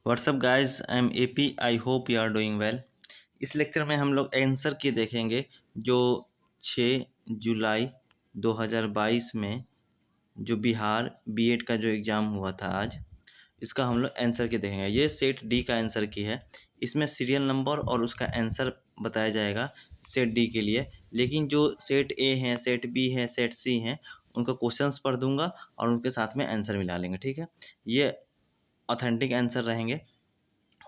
WhatsApp guys, I am AP. I hope you are doing well. इस lecture में हम लोग आंसर की देखेंगे जो 6 जुलाई 2022 में जो बिहार बीएड का जो एग्ज़ाम हुआ था आज, इसका हम लोग आंसर की देखेंगे। ये सेट डी का आंसर की है। इसमें सीरियल नंबर और उसका आंसर बताया जाएगा सेट डी के लिए। लेकिन जो सेट ए है, सेट बी है, सेट सी हैं, उनका क्वेश्चंस पढ़ दूंगा और उनके साथ में आंसर मिला लेंगे। ठीक है, ये ऑथेंटिक आंसर रहेंगे।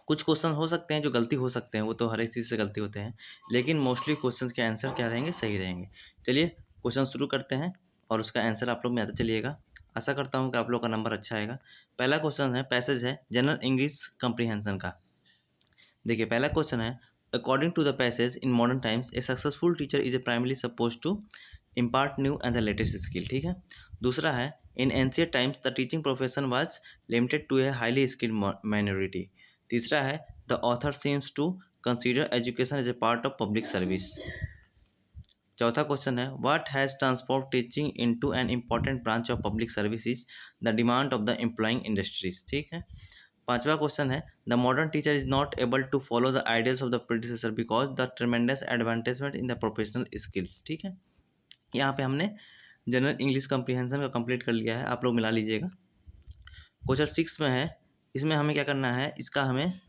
कुछ क्वेश्चन हो सकते हैं जो गलती हो सकते हैं, वो तो हर एक चीज़ से गलती होते हैं, लेकिन मोस्टली क्वेश्चंस के आंसर क्या रहेंगे, सही रहेंगे। चलिए क्वेश्चन शुरू करते हैं और उसका आंसर आप लोग में आता चलिएगा। आशा करता हूँ कि आप लोग का नंबर अच्छा आएगा। पहला क्वेश्चन है, पैसेज है जनरल इंग्लिश कम्प्रीहेंशन का। देखिए पहला क्वेश्चन है, according to the passage in modern times a successful teacher is a primarily suppose to impart new and the latest skill. ठीक है। दूसरा है, in ancient times the teaching profession was limited to a highly skilled minority. तीसरा है, the author seems to consider education as a part of public service. चौथा question है, what has transform teaching into an important branch of public services the demand of the employing industries. ठीक है। पांचवा question है, the modern teacher is not able to follow the ideals of the predecessor because the tremendous advantagement in the professional skills. ठीक है। यहाँ पे हमने general English comprehension का कंप्लीट कर लिया है, आप लोग मिला लीजिएगा। क्वेश्चन 6 में है, इसमें हमें क्या करना है, इसका हमें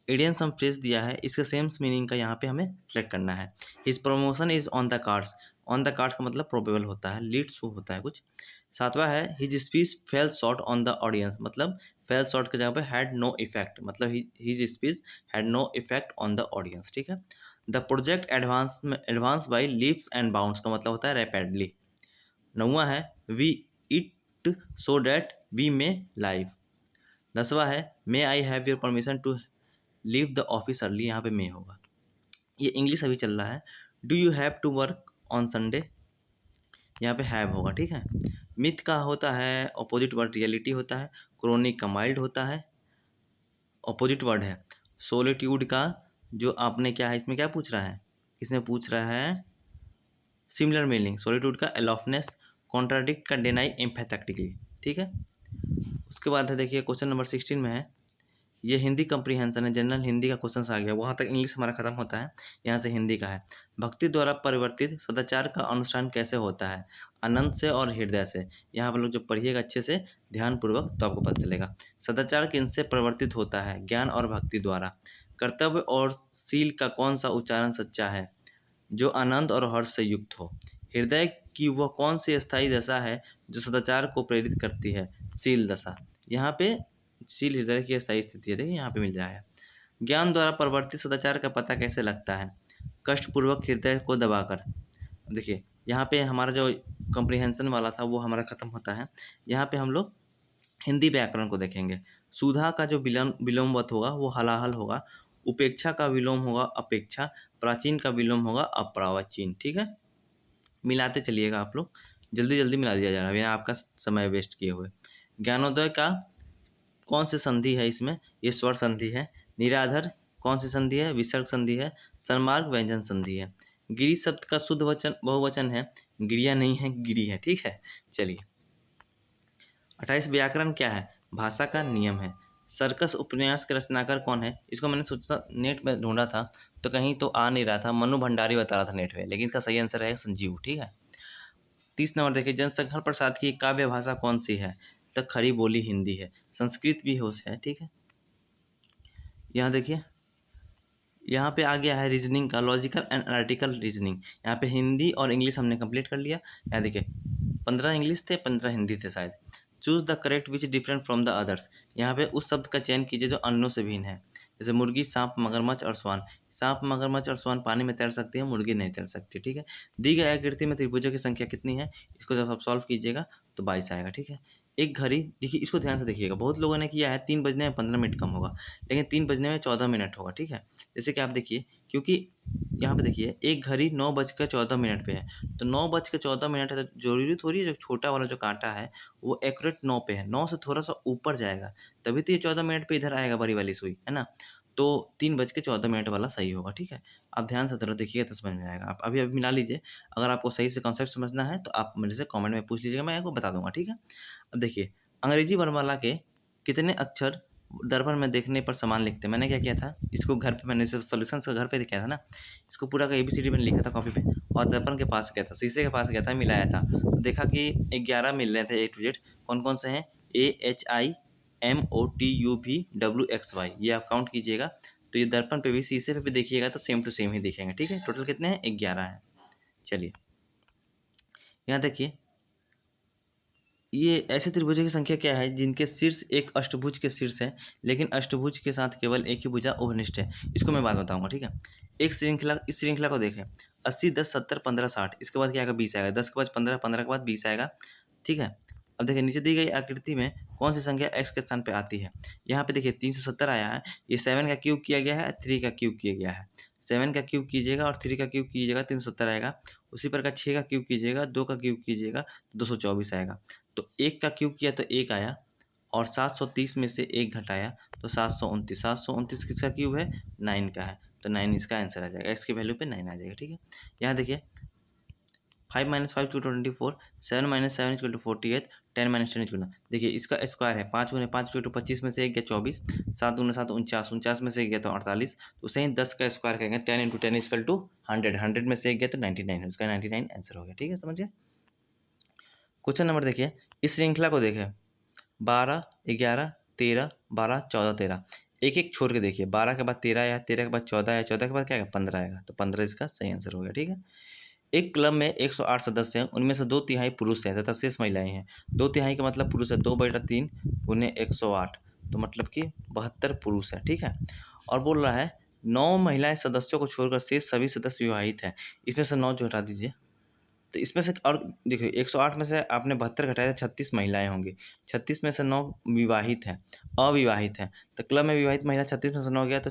एडियन सम फ्रेज दिया है, इसके सेम मीनिंग का यहाँ पे हमें सेलेक्ट करना है। His promotion is on the cards. On the cards का मतलब प्रोबेबल होता है, लीड शो होता है कुछ। सातवां है, his speech fell short on the audience, मतलब फेल शॉर्ट की जगह पे हैड नो इफेक्ट, मतलब his speech had no effect on the audience. ठीक है। The project advance by leaps and bounds का मतलब होता है रैपिडली। नौवां है, we eat so that we may live. 10वां है, may I have your permission to leave the office early, यहाँ पे मे होगा। ये इंग्लिश अभी चल रहा है। Do you have to work on Sunday, यहाँ पे हैव होगा। ठीक है। मिथ का होता है ऑपोजिट वर्ड रियलिटी होता है। क्रोनिक का माइल्ड होता है, ऑपोजिट वर्ड है। सोलिट्यूड का जो आपने क्या है, इसमें क्या पूछ रहा है, इसमें पूछ रहा है सिमिलर मीनिंग। सॉलिट्यूड का एलोफनेस, कॉन्ट्राडिक्ट का डिनाई एम्फेथेटिकली। ठीक है। उसके बाद है, देखिए क्वेश्चन नंबर 16 में है, ये हिंदी कम्प्रीहेंशन है, जनरल हिंदी का क्वेश्चन आ गया, वहाँ तक इंग्लिश हमारा खत्म होता है, यहाँ से हिंदी का है। भक्ति द्वारा परिवर्तित सदाचार का अनुष्ठान कैसे होता है, आनंद से और हृदय से। यहाँ पर लोग जब पढ़िएगा अच्छे से ध्यानपूर्वक तो आपको पता चलेगा। सदाचार किनसे परिवर्तित होता है, ज्ञान और भक्ति द्वारा। कर्तव्य और शील का कौन सा उच्चारण सच्चा है, जो आनंद और हर्ष से युक्त हो। हृदय की वह कौन सी स्थायी दशा है जो सदाचार को प्रेरित करती है, शील दशा। यहाँ पे शील हृदय की स्थायी स्थिति है, देखिए यहाँ पे मिल जाएगा। ज्ञान द्वारा परिवर्तित सदाचार का पता कैसे लगता है, कष्टपूर्वक हृदय को दबाकर। देखिए यहाँ पे हमारा जो कम्प्रीहेंशन वाला था वो हमारा खत्म होता है। यहाँ पे हम लोग हिंदी व्याकरण को देखेंगे। सुधा का जो विलोमवत होगा वो हलाहल होगा। उपेक्षा का विलोम होगा अपेक्षा। प्राचीन का विलोम होगा अप्राचीन। ठीक है। मिलाते चलिएगा आप लोग, जल्दी जल्दी मिला दिया जा रहा है बिना आपका समय वेस्ट किए हुए। ज्ञानोदय का कौन सी संधि है, इसमें ये स्वर संधि है। निराधर कौन सी संधि है, विसर्ग संधि है। सन्मार्ग व्यंजन संधि है। गिरी शब्द का शुद्ध वचन बहुवचन है, गिरिया नहीं है, गिरी है। ठीक है। चलिए 28, व्याकरण क्या है, भाषा का नियम है। सर्कस उपन्यास के रचनाकार कौन है, इसको मैंने सोचा नेट में ढूंढा था तो कहीं तो आ नहीं रहा था, मनु भंडारी बता रहा था नेट में, लेकिन इसका सही आंसर है संजीव। ठीक है। 30 नंबर देखिए, जनशंकर प्रसाद की काव्य भाषा कौन सी है, तो खड़ी बोली हिंदी है, संस्कृत भी हो है। ठीक है। यहाँ देखिए, यहाँ पे आ गया है रीजनिंग का, लॉजिकल एंड एनालिटिकल रीजनिंग। यहाँ पे हिंदी और इंग्लिश हमने कंप्लीट कर लिया। यहाँ देखिए 15 इंग्लिश थे, 15 हिंदी थे शायद। Choose the correct which different from the others. यहाँ पे उस शब्द का चयन कीजिए जो अन्यों से भिन्न है। जैसे मुर्गी, सांप, मगरमच्छ और स्वान। सांप, मगरमच्छ और स्वान पानी में तैर सकती है, मुर्गी नहीं तैर सकती। ठीक है। दी गई आकृति में त्रिभुजों की संख्या कितनी है, इसको जब आप सॉल्व कीजिएगा तो 22 आएगा। ठीक है। एक घड़ी, देखिए इसको ध्यान से देखिएगा, बहुत लोगों ने किया है 3 बजने में 15 मिनट कम होगा, लेकिन 3 बजने में 14 मिनट होगा। ठीक है। जैसे कि आप देखिए, क्योंकि यहाँ पे देखिए एक घड़ी 9:14 पे है, तो 9:14 है, तो जरूरी थोड़ी है जो छोटा वाला जो कांटा है वो एक्यूरेट 9 पे है, 9 से थोड़ा सा ऊपर जाएगा तभी तो ये 14 मिनट पे इधर आएगा बड़ी वाली सुई, है ना। तो 3:14 वाला सही होगा। ठीक है। आप ध्यान से थोड़ा देखिएगा तो समझ में आएगा। आप अभी अभी मिला लीजिए। अगर आपको सही से कॉन्सेप्ट समझना है तो आप मेरे से कमेंट में पूछ लीजिएगा, मैं आपको बता दूंगा। ठीक है। अब देखिए, अंग्रेजी वर्णमाला के कितने अक्षर दर्पण में देखने पर समान लिखते हैं। मैंने क्या किया था, इसको घर पे मैंने सॉल्यूशन का घर पे किया था ना, इसको पूरा का ABCD मैंने लिखा था कॉपी पे और दर्पण के पास गया था, शीशे के पास गया था, मिलाया था, तो देखा कि 11 मिल रहे थे A to Z। कौन कौन से हैं? AHIMOTUVWXY, ये आप काउंट कीजिएगा। तो ये दर्पण पे भी शीशे पे भी देखिएगा तो सेम टू सेम ही दिखेंगे। ठीक है, टोटल कितने हैं? 11 हैं। चलिए यहाँ देखिए, ये ऐसे त्रिभुजों की संख्या क्या है जिनके शीर्ष एक अष्टभुज के शीर्ष है, लेकिन अष्टभुज के साथ केवल एक ही भुजा उभनिष्ठ है। इसको मैं बाद बताऊंगा। ठीक है, एक श्रृंखला, इस श्रृंखला को देखें, 80 10 70 15 60, इसके बाद क्या आएगा? 20 आएगा, 10 के बाद 15, 15 के बाद 20 आएगा। ठीक है, अब देखिए नीचे दी गई आकृति में कौन सी संख्या x के स्थान पे आती है? यहाँ पे देखिए 370 आया है, ये 7 का क्यूब किया गया है, 3 का क्यूब किया गया है। 7 का क्यूब कीजिएगा और 3 का क्यूब कीजिएगा, 370 आएगा। उसी प्रकार 6 का क्यूब कीजिएगा, 2 का क्यूब कीजिएगा, 224 आएगा। तो 1 का क्यूब किया तो 1 आया, और 730 में से 1 घटाया तो 729। 729 किसका क्यूब है? 9 का है, तो 9 इसका आंसर आ जाएगा। x की वैल्यू पे 9 आ जाएगा। ठीक है, यहाँ देखिए 5 - 5 = 24, 7 - 7 = 48, 10 - 10 = देखिए इसका स्क्वायर है 5 × 5 = 25 में से 1 गया 24, 7 × 7 49, 49 में से 1 गया तो 48, तो उसे ही 10 का स्क्वायर करेंगे, 10 × 10 = 100, 100 में से 1 गया तो 99 है, उसका 99 आंसर हो गया। ठीक है, समझिए। क्वेश्चन नंबर देखिए, इस श्रृंखला को देखें, 12 11 13 12 14 13, एक एक छोड़ के देखिए, 12 के बाद 13 आया, 13 के बाद 14 आया, 14 के बाद क्या आएगा? 15 आएगा, तो 15 इसका सही आंसर हो गया। ठीक है, एक क्लब में 108 सदस्य हैं, उनमें से 2/3 पुरुष हैं तथा शेष महिलाएं हैं। 2/3 का मतलब पुरुष है, 2/3 × 108, तो मतलब कि 72 पुरुष है। ठीक है, और बोल रहा है 9 महिलाएं सदस्यों को छोड़कर शेष सभी सदस्य विवाहित हैं। इसमें से 9 जो हटा दीजिए, तो इसमें से, और देखिए 108 में से आपने 72 घटाया तो 36 महिलाएं होंगी, 36 में से 9 विवाहित हैं, अविवाहित हैं, तो क्लब में विवाहित महिला 36 में से 9 गया तो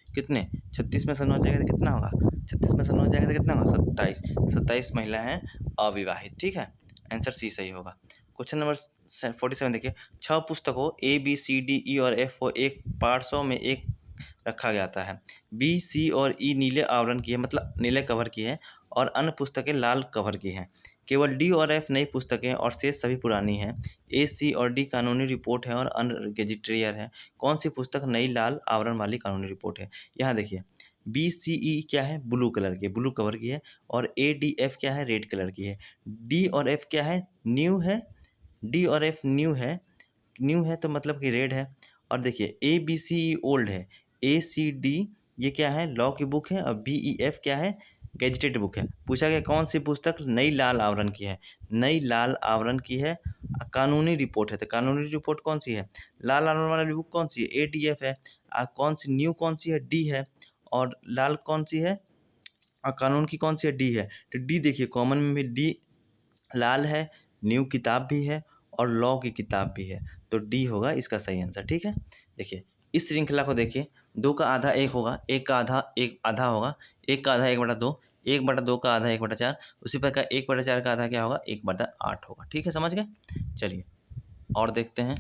कितने? 36 में से 9 जाएगा तो कितना होगा? 36 में से 9 जाएगा तो कितना होगा? 27, 27 महिला हैं अविवाहित। ठीक है, आंसर सी सही होगा। क्वेश्चन नंबर 47 देखिए, 6 पुस्तकों ABCDE और F को एक पार्श्व में एक रखा जाता है। B, C और E नीले आवरण की है, मतलब नीले कवर की है, और अन्य पुस्तकें लाल कवर की हैं। केवल D और F नई पुस्तकें और शेष सभी पुरानी हैं। A, C और D कानूनी रिपोर्ट है और अन्य गेजेटियर है। कौन सी पुस्तक नई लाल आवरण वाली कानूनी रिपोर्ट है? यहाँ देखिए B, C, E क्या है? ब्लू कलर की, ब्लू कवर की है, और A, D, F क्या है? रेड कलर की है। D और F क्या है? न्यू है। D और F न्यू है, न्यू है तो मतलब कि रेड है। और देखिए ABCE ओल्ड है, ACD ये क्या है? लॉ की बुक है, और BEF क्या है? गैजेटेड बुक है। पूछा गया कौन सी पुस्तक नई लाल आवरण की है? नई लाल आवरण की है, कानूनी रिपोर्ट है, तो कानूनी रिपोर्ट कौन सी है? लाल आवरण वाली बुक कौन सी है? ADF है। कौन सी न्यू कौन सी है? D है। और लाल कौन सी है? कानून की कौन सी है? D है। तो D देखिए कॉमन में भी D लाल है, न्यू किताब भी है, और लॉ की किताब भी है, तो डी होगा इसका सही आंसर। ठीक है, देखिए इस श्रृंखला को देखिए, 2 का आधा 1 होगा, 1 का आधा 1 आधा होगा, 1 का आधा 1/2, 1/2 का आधा 1/4, उसी प्रकार 1/4 का आधा क्या होगा? 1/8 होगा। ठीक है, समझ गए। चलिए और देखते हैं।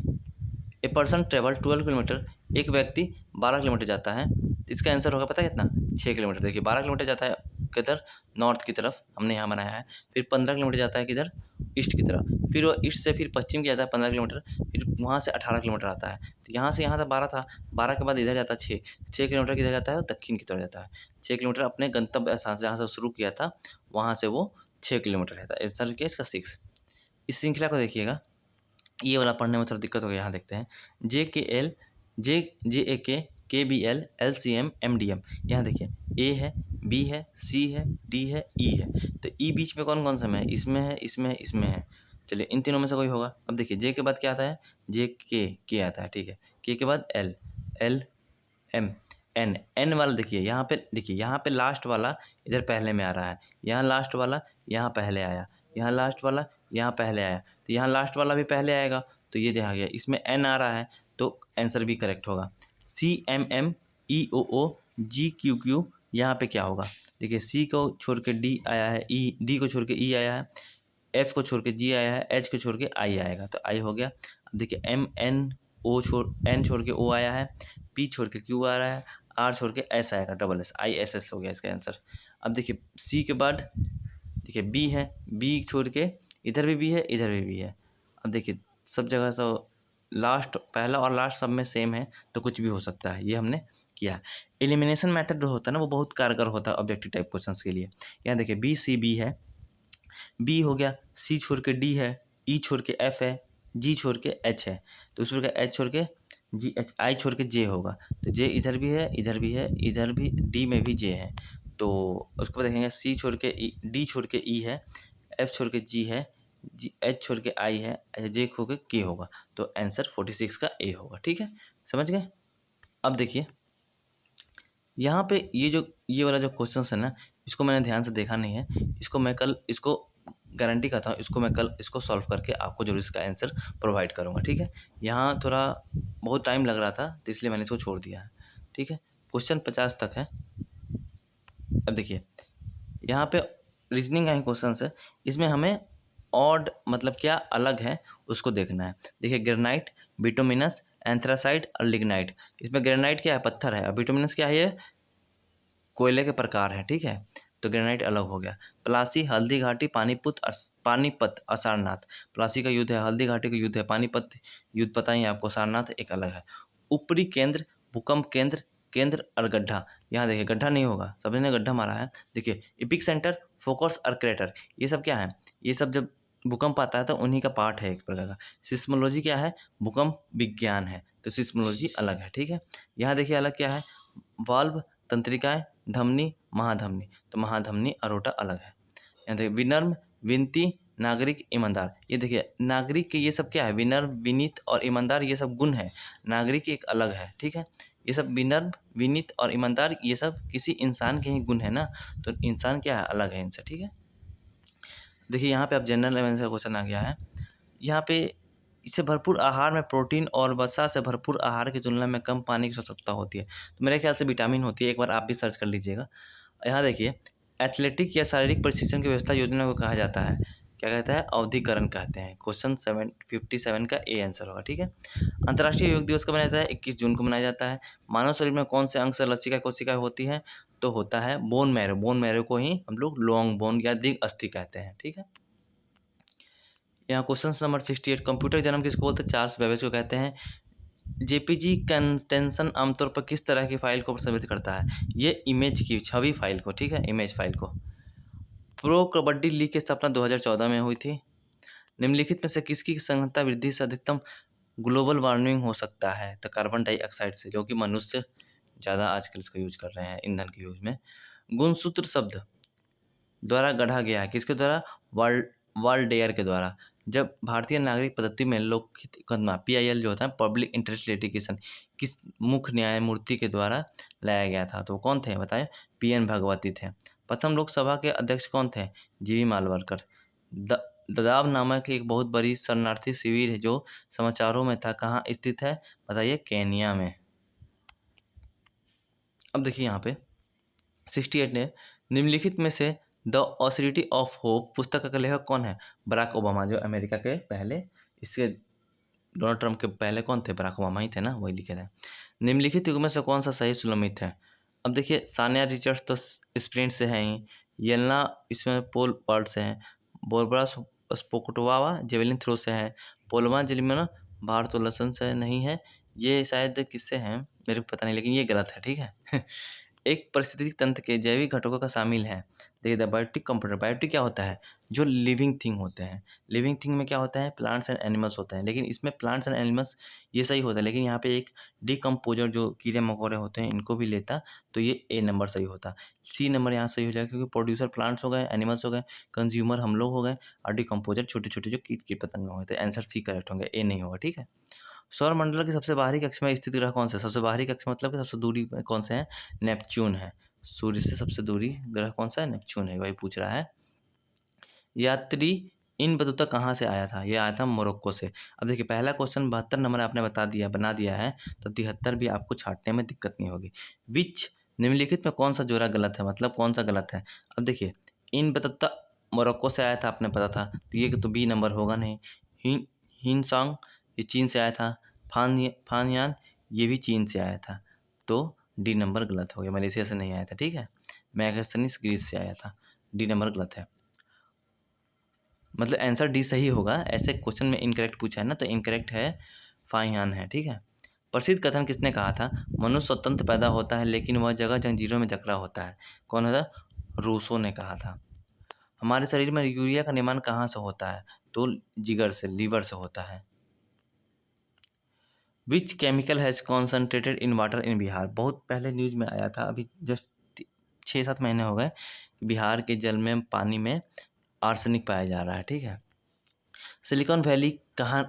ए पर्सन ट्रेवल 12 किलोमीटर, एक व्यक्ति 12 किलोमीटर जाता है, इसका आंसर होगा पता है कितना? 6 किलोमीटर। देखिए 12 किलोमीटर जाता है किधर? नॉर्थ की तरफ, हमने यहाँ बनाया है। फिर 15 किलोमीटर जाता है किधर? ईस्ट की तरफ। फिर वो ईस्ट से फिर पश्चिम की जाता है 15 किलोमीटर, फिर वहाँ से 18 किलोमीटर आता है। तो यहाँ से यहाँ तक 12 था, 12 के बाद इधर जाता है 6, 6 किलोमीटर किधर जाता है? दक्षिण की तरफ जाता है। 6 किलोमीटर अपने गंतव्य स्थान से जहाँ से शुरू किया था वहाँ से वो 6 किलोमीटर रहता है। आंसर क्या इसका? 6। इस श्रृंखला को देखिएगा, ये वाला पढ़ने में थोड़ा दिक्कत हो गया। यहाँ देखते हैं, JKL JAK KBL LCM MDM। यहाँ देखिए A है, B है, C है, D है, E है, तो E बीच में कौन कौन सा में है? इसमें है, इसमें है, इसमें है। चलिए इन तीनों में से कोई होगा। अब देखिए J के बाद क्या आता है? K आता है। ठीक है, K के बाद L M N वाला देखिए यहाँ पे, देखिए यहाँ पे लास्ट वाला इधर पहले में आ रहा है, यहाँ लास्ट वाला यहाँ पहले आया, यहाँ लास्ट वाला यहाँ पहले आया, तो यहाँ लास्ट वाला भी पहले आएगा, तो ये देखा गया इसमें N आ रहा है, तो आंसर भी करेक्ट होगा। CMM EOO GQQ यहाँ पे क्या होगा? देखिए C को छोड़ के D आया है, D को छोड़ के E आया है, F को छोड़ के G आया है, H को छोड़ के I आएगा, तो I हो गया। अब देखिए N छोड़ के O आया है, P छोड़ के Q आ रहा है, R छोड़ के S आएगा, SS ISS हो गया इसका आंसर। अब देखिए C के बाद देखिए B है, B छोड़ के इधर भी B है, इधर भी B है। अब देखिए सब जगह तो लास्ट पहला और लास्ट सब में सेम है तो कुछ भी हो सकता है, ये हमने किया। एलिमिनेशन मेथड जो होता है ना वो बहुत कारगर होता है ऑब्जेक्टिव टाइप क्वेश्चंस के लिए। यहाँ देखिए बी सी बी है, बी हो गया, सी छोड़ के डी है, ई छोड़ के एफ है, जी छोड़ के एच है, तो उस पर एच छोड़ के जी, एच आई छोड़ के जे होगा, तो जे इधर भी है, इधर भी है, इधर भी, डी में भी जे है। तो उसको देखेंगे सी छोड़ के ई, डी छोड़ के ई है, एफ छोड़ के जी है, जी एच छोड़ के आई है, जे खो के के होगा, तो आंसर 46 का ए होगा। ठीक है, समझ गए। अब देखिए यहाँ पे ये वाला जो क्वेश्चन है ना, इसको मैंने ध्यान से देखा नहीं है, इसको मैं कल इसको गारंटी करता हूँ, इसको मैं कल इसको सॉल्व करके आपको जरूर इसका आंसर प्रोवाइड करूँगा। ठीक है, यहाँ थोड़ा बहुत टाइम लग रहा था तो इसलिए मैंने इसको छोड़ दिया है। ठीक है, क्वेश्चन 50 तक है। अब देखिए यहाँ पे रीजनिंग का ही क्वेश्चन है, इसमें हमें ऑड मतलब क्या अलग है उसको देखना है। देखिए ग्रेनाइट, बिटुमिनस, एंथ्रासाइट और लिग्नाइट। इसमें ग्रेनाइट क्या है, पत्थर है, और बिटुमिनस क्या है, ये कोयले के प्रकार है। ठीक है, तो ग्रेनाइट अलग हो गया। प्लासी, हल्दी घाटी, पानीपत और सारनाथ। प्लासी का युद्ध है, हल्दी घाटी का युद्ध है, पानीपत युद्ध पता ही है आपको, सारनाथ एक अलग है। ऊपरी केंद्र, भूकंप केंद्र, केंद्र और गड्ढा। यहाँ देखिए गड्ढा नहीं होगा, सबने ने गड्ढा मारा है। देखिए एपिक सेंटर, फोकस और क्रेटर, ये सब क्या है, ये सब जब भूकंप आता है तो उन्हीं का पार्ट है एक प्रकार का। सिस्मोलॉजी क्या है, भूकंप विज्ञान है, तो सिस्मोलॉजी अलग है। ठीक है, यहाँ देखिए अलग क्या है, वाल्व, तंत्रिकाएं, धमनी, महाधमनी, तो महाधमनी अरोटा अलग है। यहाँ देखिए विनम्र, विनती, नागरिक, ईमानदार। ये देखिए नागरिक के ये सब क्या है, विनम्र, विनीत और ईमानदार, ये सब गुण है। नागरिक एक अलग है। ठीक है, ये सब विनम्र, विनीत और ईमानदार ये सब किसी इंसान के ही गुण है ना, तो इंसान क्या है, अलग है इनसे। ठीक है, देखिए यहाँ पे अब जनरल अवेयरनेस का क्वेश्चन आ गया है। यहाँ पे इससे भरपूर आहार में प्रोटीन और वसा से भरपूर आहार की तुलना में कम पानी की आवश्यकता होती है, तो मेरे ख्याल से विटामिन होती है, एक बार आप भी सर्च कर लीजिएगा। यहाँ देखिए एथलेटिक या शारीरिक प्रशिक्षण की व्यवस्था योजना को कहा जाता है, क्या कहता है, अवधिकरण कहते हैं। क्वेश्चन 57 का ए आंसर होगा। ठीक है, अंतर्राष्ट्रीय योग दिवस कब मनाया जाता है, 21 जून को मनाया जाता है। मानव शरीर में कौन से अंग से लसिका कोशिका होती है, तो होता है बोन मैरो। बोन मैरो को ही हम लोग लॉन्ग बोन या दीर्घ अस्थि कहते हैं। ठीक है, यहाँ क्वेश्चन नंबर 68, कंप्यूटर जन्म किसको बोलते हैं, चार्ल्स बेबेज को कहते हैं। जेपीजी कंटेंशन आमतौर पर किस तरह की फाइल को प्रतिनिधित्व करता है, ये इमेज की छवि फाइल को। ठीक है, इमेज फाइल को। प्रो कबड्डी लीग की स्थापना 2014 में हुई थी। निम्नलिखित में से किसकी संघनता वृद्धि से अधिकतम ग्लोबल वार्मिंग हो सकता है, तो कार्बन डाइऑक्साइड से, जो कि मनुष्य ज़्यादा आजकल इसका यूज कर रहे हैं ईंधन के यूज में। गुणसूत्र शब्द द्वारा गढ़ा गया है, किसके द्वारा, वाल्डेयर के द्वारा। जब भारतीय नागरिक पद्धति में लोकहित मुकदमा PIL जो होता है, पब्लिक इंटरेस्ट लिटिगेशन, किस मुख्य न्यायमूर्ति के द्वारा लाया गया था, तो कौन थे बताएं, PN भगवती थे। प्रथम लोकसभा के अध्यक्ष कौन थे, GV मालवलकर। ददाब नामक एक बहुत बड़ी शरणार्थी शिविर है जो समाचारों में था, कहाँ स्थित है बताइए, केन्या में। अब देखिए यहाँ पे 68 ने निम्नलिखित में से द ऑसिडिटी ऑफ होप पुस्तक का लेखक कौन है, बराक ओबामा, जो अमेरिका के पहले, इसके डोनाल्ड ट्रंप के पहले कौन थे, बराक ओबामा ही थे ना, वही लिखे थे। निम्नलिखित युग में से कौन सा सही सुलमित है। अब देखिए सानिया रिचर्ड्स तो स्प्रिंट से है ही, येलना इसमें पोल वर्ल्ड से है, बोरबरा स्पोकटोवा जेवलिन थ्रो से है, पोलमा जेलिमना भारोत्तोलन से नहीं है, ये शायद किससे हैं मेरे को पता नहीं, लेकिन ये गलत है। ठीक है एक पारिस्थितिक तंत्र के जैविक घटकों का शामिल है। देखिए द बायोटिक कंपोनेंट, बायोटिक क्या होता है, जो लिविंग थिंग होते हैं। लिविंग थिंग में क्या होता है, प्लांट्स एंड एनिमल्स होते हैं, लेकिन इसमें प्लांट्स एंड एनिमल्स ये सही होता है, लेकिन यहाँ पे एक डिकम्पोजर जो कीड़े मकोड़े होते हैं इनको भी लेता, तो ये A नंबर सही होता। C नंबर यहाँ सही हो जाएगा, क्योंकि प्रोड्यूसर प्लांट्स हो गए, एनिमल्स हो गए, कंज्यूमर हम लोग हो गए, और डिकम्पोजर छोटे छोटे जो कीट पतंग होते हैं। आंसर C करेक्ट होंगे, A नहीं होगा। ठीक है, सौर मंडल के सबसे बाहरी कक्ष में स्थित ग्रह कौन सा है, सबसे बाहरी कक्ष मतलब कि सबसे दूरी में कौन से है, नेपच्यून है। सूर्य से सबसे दूरी ग्रह कौन सा है, नेपच्यून है, वही पूछ रहा है। यात्री इन बतू तक कहाँ से आया था, ये आया था मोरक्को से। अब देखिए पहला क्वेश्चन 72 नंबर आपने बना दिया है, तो 73 भी आपको छांटने में दिक्कत नहीं होगी। विच निम्नलिखित में कौन सा जोड़ा गलत है, मतलब कौन सा गलत है। अब देखिए इन बतूता मोरक्को से आया था, आपने पता था, तो ये तो B नंबर होगा नहीं। हिनसोंग ये चीन से आया था। फानयान ये भी चीन से आया था, तो D नंबर गलत हो गया, मलेशिया से नहीं आया था। ठीक है, मैगस्थनीज ग्रीस से आया था, D नंबर गलत है, मतलब आंसर D सही होगा। ऐसे क्वेश्चन में इनकरेक्ट पूछा है ना, तो इनकरेक्ट है फाहियान है, ठीक है। प्रसिद्ध कथन किसने कहा था? मनुष्य स्वतंत्र पैदा होता है लेकिन वह जगह जंजीरों में जकड़ा होता है। कौन था? रूसो ने कहा था। हमारे शरीर में यूरिया का निर्माण कहाँ से होता है? तो जिगर से, लीवर से होता है। Which chemical has concentrated in water in Bihar? बहुत पहले न्यूज में आया था, अभी जस्ट 6-7 महीने हो गए। बिहार के जल में, पानी में आर्सेनिक पाया जा रहा है, ठीक है। सिलिकॉन वैली कहाँ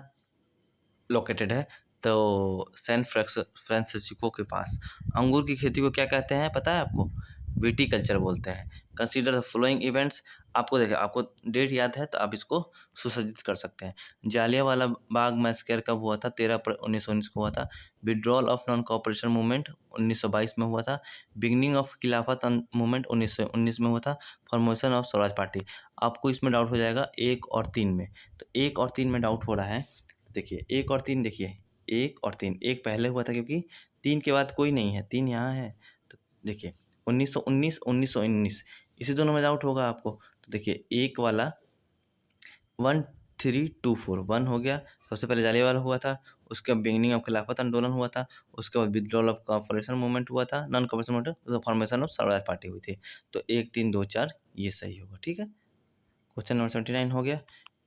लोकेटेड है? तो सैन फ्रांसिस्को के पास। अंगूर की खेती को क्या कहते हैं पता है आपको? विटीकल्चर बोलते हैं। Consider the following events. आपको देखिए, आपको डेट याद है तो आप इसको सुसज्जित कर सकते हैं। जालियांवाला बाग मैसेकर कब हुआ था? 13 अप्रैल 1919 को हुआ था। Withdrawal of non cooperation movement 1922 में हुआ था। बिगनिंग ऑफ खिलाफत मूवमेंट 1919 में हुआ था। Formation of Swaraj party. आपको इसमें डाउट हो जाएगा 1 और 3 में। तो 1 और 3 में डाउट हो रहा है। देखिए 1 और 3, देखिए 1 और 3, 1 पहले हुआ था क्योंकि 3 के बाद कोई नहीं है, 3 यहाँ है। तो देखिए 1919, 1919 इसी दोनों में डाउट होगा आपको। तो देखिए 1 वाला 1324 1 हो गया। सबसे पहले जालियांवाला हुआ था, उसके बाद बिगनिंग ऑफ खिलाफत आंदोलन हुआ था, उसके बाद विड्रॉल ऑफ कॉर्पोरेशन मूवमेंट हुआ था, नॉन कॉर्पोरेशन मूवमेंट, उसका फॉर्मेशन ऑफ स्वराज पार्टी हुई थी। तो 1 3 2 4 ये सही होगा, ठीक है। क्वेश्चन नंबर 79 हो गया।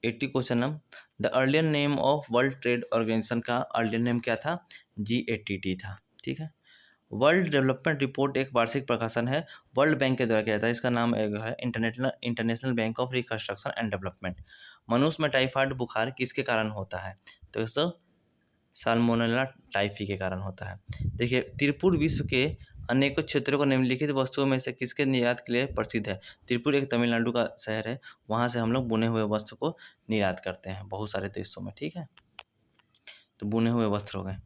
80 question number, the earlier name of World Trade Organization का अर्लियर नेम क्या था? GATT था, ठीक है। वर्ल्ड डेवलपमेंट रिपोर्ट एक वार्षिक प्रकाशन है, वर्ल्ड बैंक के द्वारा किया जाता है। इसका नाम है international bank of reconstruction and development. मनुष्य में टाइफाइड बुखार किसके कारण होता है? तो इस साल्मोनेला टाइफी के कारण होता है। देखिए त्रिपुर विश्व के अनेकों क्षेत्रों को निम्नलिखित वस्तुओं में से किसके निर्यात के लिए प्रसिद्ध है? त्रिपुर एक तमिलनाडु का शहर है, वहाँ से हम लोग बुने हुए वस्त्र को निर्यात करते हैं बहुत सारे देशों में, ठीक है। तो बुने हुए वस्त्र हो गए।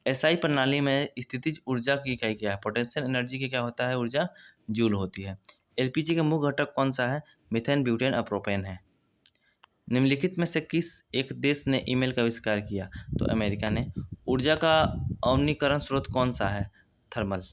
एसआई प्रणाली में स्थितिज ऊर्जा की इकाई क्या है? पोटेंशियल एनर्जी की क्या होता है ऊर्जा? जूल होती है। एलपीजी का मुख्य घटक कौन सा है? मीथेन, ब्यूटेन और प्रोपेन है। निम्नलिखित में से किस एक देश ने ईमेल का आविष्कार किया? तो अमेरिका ने। ऊर्जा का अवनीकरण स्रोत कौन सा है? थर्मल।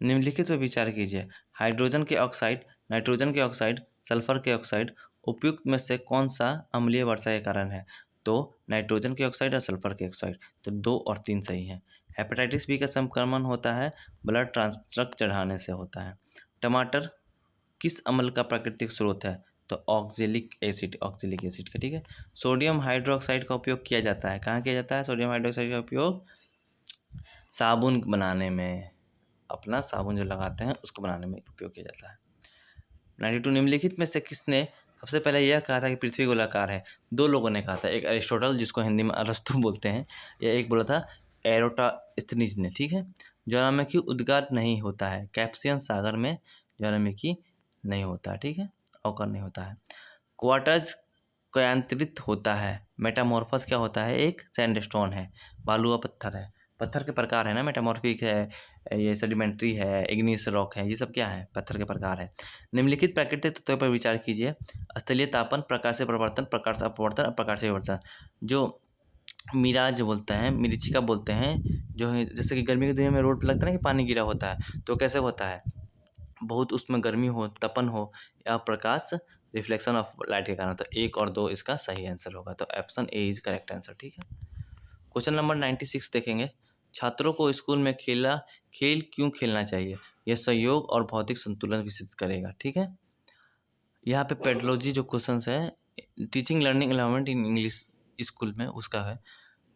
निम्नलिखित पर विचार कीजिए। हाइड्रोजन के ऑक्साइड, नाइट्रोजन के ऑक्साइड, सल्फर के ऑक्साइड उपयुक्त में से कौन सा अम्लीय वर्षा के कारण है? तो नाइट्रोजन के ऑक्साइड और सल्फर के ऑक्साइड। तो 2 और 3 सही है। हेपेटाइटिस बी का संक्रमण होता है ब्लड ट्रांसफ्यूजन चढ़ाने से होता है। टमाटर किस अम्ल का प्राकृतिक स्रोत है? तो ऑक्जेलिक एसिड का, ठीक है। सोडियम हाइड्रोक्साइड का उपयोग किया जाता है, कहाँ किया जाता है? सोडियम हाइड्रोक्साइड का उपयोग साबुन बनाने में, अपना साबुन जो लगाते हैं उसको बनाने में उपयोग किया जाता है। 92 निम्नलिखित में से किसने सबसे पहले यह कहा था कि पृथ्वी गोलाकार है? 2 लोगों ने कहा था, एक अरिस्टोटल जिसको हिंदी में अरस्तु बोलते हैं, या एक बोला था एरोटास्थनीज ने, ठीक है। ज्वालामुखी उद्गार नहीं होता है, कैस्पियन सागर में ज्वालामुखी नहीं होता है, ठीक है, अवकर नहीं होता है। क्वार्टज क्यांतरित होता है। मेटामॉर्फस क्या होता है? एक सैंडस्टोन है, बालुआ पत्थर है। पत्थर के प्रकार है ना, मेटामॉर्फिक है, ये सेडिमेंट्री है, इग्नियस रॉक है, ये सब क्या है? पत्थर के प्रकार है। निम्नलिखित प्राकृतिक तत्वों पर विचार कीजिए। स्थलीय तापन, प्रकाश से परिवर्तन, प्रकाश से अपवर्तन और प्रकाश से विवर्तन। जो मिराज बोलते हैं, मरीचिका बोलते हैं, जो है जैसे कि गर्मी के दिनों में रोड पर लगता है ना कि पानी गिरा होता है, तो कैसे होता है? बहुत उसमें गर्मी हो, तपन हो, या प्रकाश रिफ्लेक्शन ऑफ लाइट के कारण। तो 1 और 2 इसका सही आंसर होगा। तो option A is correct answer, ठीक है। क्वेश्चन नंबर 96 देखेंगे। छात्रों को स्कूल में खेल क्यों खेलना चाहिए? यह सहयोग और भौतिक संतुलन विकसित करेगा, ठीक है। यहाँ पे पेडोलॉजी जो क्वेश्चन है, teaching learning environment in English school में, उसका है।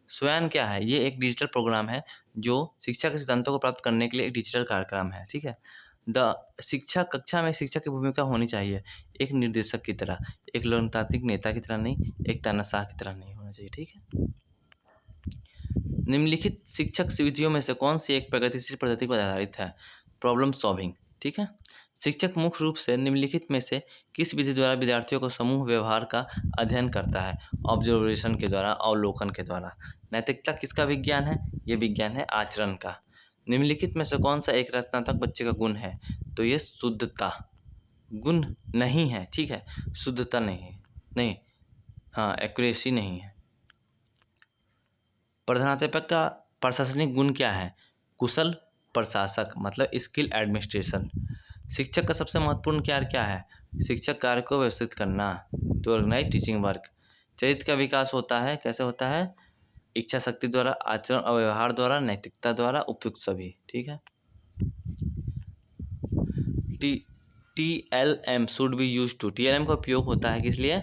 स्वयं क्या है? ये एक डिजिटल प्रोग्राम है जो शिक्षा के सिद्धांतों को प्राप्त करने के लिए एक डिजिटल कार्यक्रम है, ठीक है। शिक्षा कक्षा में शिक्षक की भूमिका होनी चाहिए एक निर्देशक की तरह, एक लोकतांत्रिक नेता की तरह नहीं, एक तानाशाह की तरह नहीं होना चाहिए, ठीक है। निम्नलिखित शिक्षक विधियों में से कौन सी एक प्रगतिशील पद्धति पर आधारित है? प्रॉब्लम सॉल्विंग, ठीक है। शिक्षक मुख्य रूप से निम्नलिखित में से किस विधि द्वारा विद्यार्थियों को समूह व्यवहार का अध्ययन करता है? ऑब्जर्वेशन के द्वारा, अवलोकन के द्वारा। नैतिकता किसका विज्ञान है? ये विज्ञान है आचरण का। निम्नलिखित में से कौन सा एक रचनात्मक बच्चे का गुण है? तो ये शुद्धता गुण नहीं है, ठीक है, शुद्धता नहीं है, नहीं, हाँ, एक्यूरेसी नहीं है। प्रधानाध्यापक का प्रशासनिक गुण क्या है? कुशल प्रशासक, मतलब स्किल एडमिनिस्ट्रेशन। शिक्षक का सबसे महत्वपूर्ण कार्य क्या है? शिक्षक कार्य को व्यवस्थित करना, तो ऑर्गेनाइज टीचिंग वर्क। चरित्र का विकास होता है, कैसे होता है? इच्छा शक्ति द्वारा, आचरण और व्यवहार द्वारा, नैतिकता द्वारा, उपयुक्त सभी। ठीक है। TLM should be use to, TLM का उपयोग होता है किस लिए?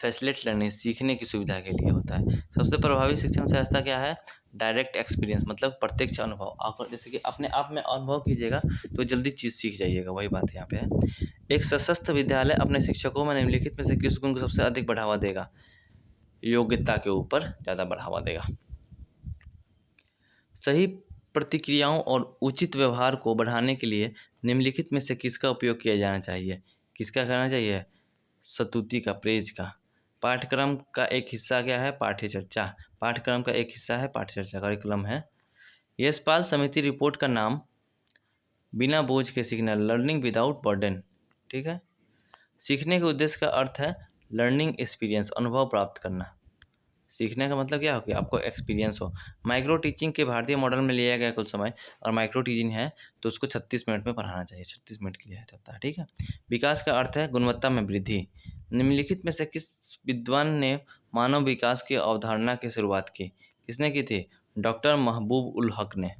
फैसिलिटेट लर्निंग, सीखने की सुविधा के लिए होता है। सबसे प्रभावी शिक्षण व्यवस्था क्या है? डायरेक्ट एक्सपीरियंस, मतलब प्रत्यक्ष अनुभव। आप जैसे कि अपने आप में अनुभव कीजिएगा तो जल्दी चीज़ सीख जाइएगा, वही बात यहाँ पे है। एक सशक्त विद्यालय अपने शिक्षकों में निम्नलिखित में से किस गुण को सबसे अधिक बढ़ावा देगा? योग्यता के ऊपर ज़्यादा बढ़ावा देगा। सही प्रतिक्रियाओं और उचित व्यवहार को बढ़ाने के लिए निम्नलिखित में से किसका उपयोग किया जाना चाहिए? किसका करना चाहिए? स्तुति का, प्रेज का। पाठ्यक्रम का एक हिस्सा क्या है? पाठ्यचर्चा। पाठ्यक्रम का एक हिस्सा है पाठ्यचर्चा, करिकुलम है। यशपाल समिति रिपोर्ट का नाम? बिना बोझ के सीखना, लर्निंग विदाउट बर्डन। ठीक है। सीखने के उद्देश्य का अर्थ है लर्निंग एक्सपीरियंस, अनुभव प्राप्त करना। सीखने का मतलब क्या हो कि आपको एक्सपीरियंस हो। माइक्रो टीचिंग के भारतीय मॉडल में लिया गया कुल समय, और माइक्रो टीचिंग है तो उसको 36 मिनट में पढ़ाना चाहिए, 36 मिनट के लिए होता है। ठीक है। विकास का अर्थ है गुणवत्ता में वृद्धि। निम्नलिखित में से किस विद्वान ने मानव विकास की अवधारणा की शुरुआत की? किसने की थी? डॉक्टर महबूब उल हक ने।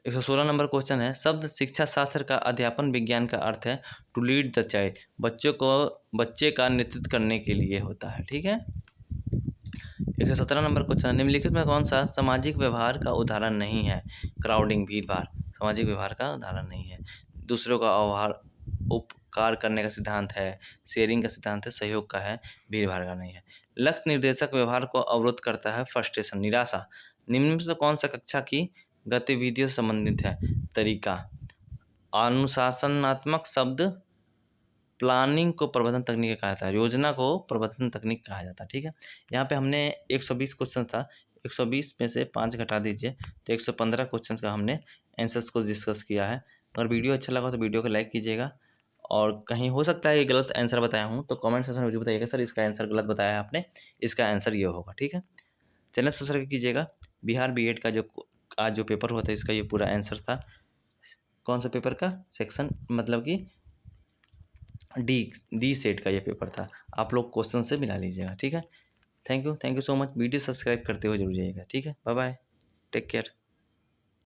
116 नंबर क्वेश्चन है, शब्द शिक्षा शास्त्र का अध्यापन विज्ञान का अर्थ है टू लीड द चाइल्ड, बच्चे का नेतृत्व करने के लिए होता है। ठीक है। 117 नंबर क्वेश्चन, निम्नलिखित में कौन सा सामाजिक व्यवहार का उदाहरण नहीं है? क्राउडिंग, भीड़भाड़, सामाजिक व्यवहार का उदाहरण नहीं है। दूसरों का उपकार करने का सिद्धांत है, शेयरिंग का सिद्धांत है, सहयोग का है, भीड़भाड़ का नहीं है। लक्ष्य निर्देशक व्यवहार को अवरोध करता है, फ्रस्ट्रेशन, निराशा। निम्न में से कौन सा कक्षा की गतिविधियों से संबंधित है? तरीका। अनुशासनात्मक शब्द प्लानिंग को प्रबंधन तकनीक कहा जाता है, योजना को प्रबंधन तकनीक कहा जाता है। ठीक है। यहाँ पे हमने 120 क्वेश्चन था, 120 में से 5 घटा दीजिए तो 115 क्वेश्चन का हमने आंसर्स को डिस्कस किया है। अगर वीडियो अच्छा लगा तो वीडियो को लाइक कीजिएगा, और कहीं हो सकता है ये गलत आंसर बताया हूँ तो कमेंट सेक्शन में मुझे बताइएगा, सर इसका आंसर गलत बताया है आपने, इसका आंसर ये होगा। ठीक है। चैनल सब्सक्राइब कीजिएगा। बिहार B.Ed का जो पेपर हुआ था इसका ये पूरा आंसर था। कौन सा पेपर का? सेक्शन मतलब कि डी सेट का ये पेपर था। आप लोग क्वेश्चन से मिला लीजिएगा। ठीक है। Thank you so much. Video subscribe करते हुए जरूर जाइएगा। ठीक है। Bye bye, take care.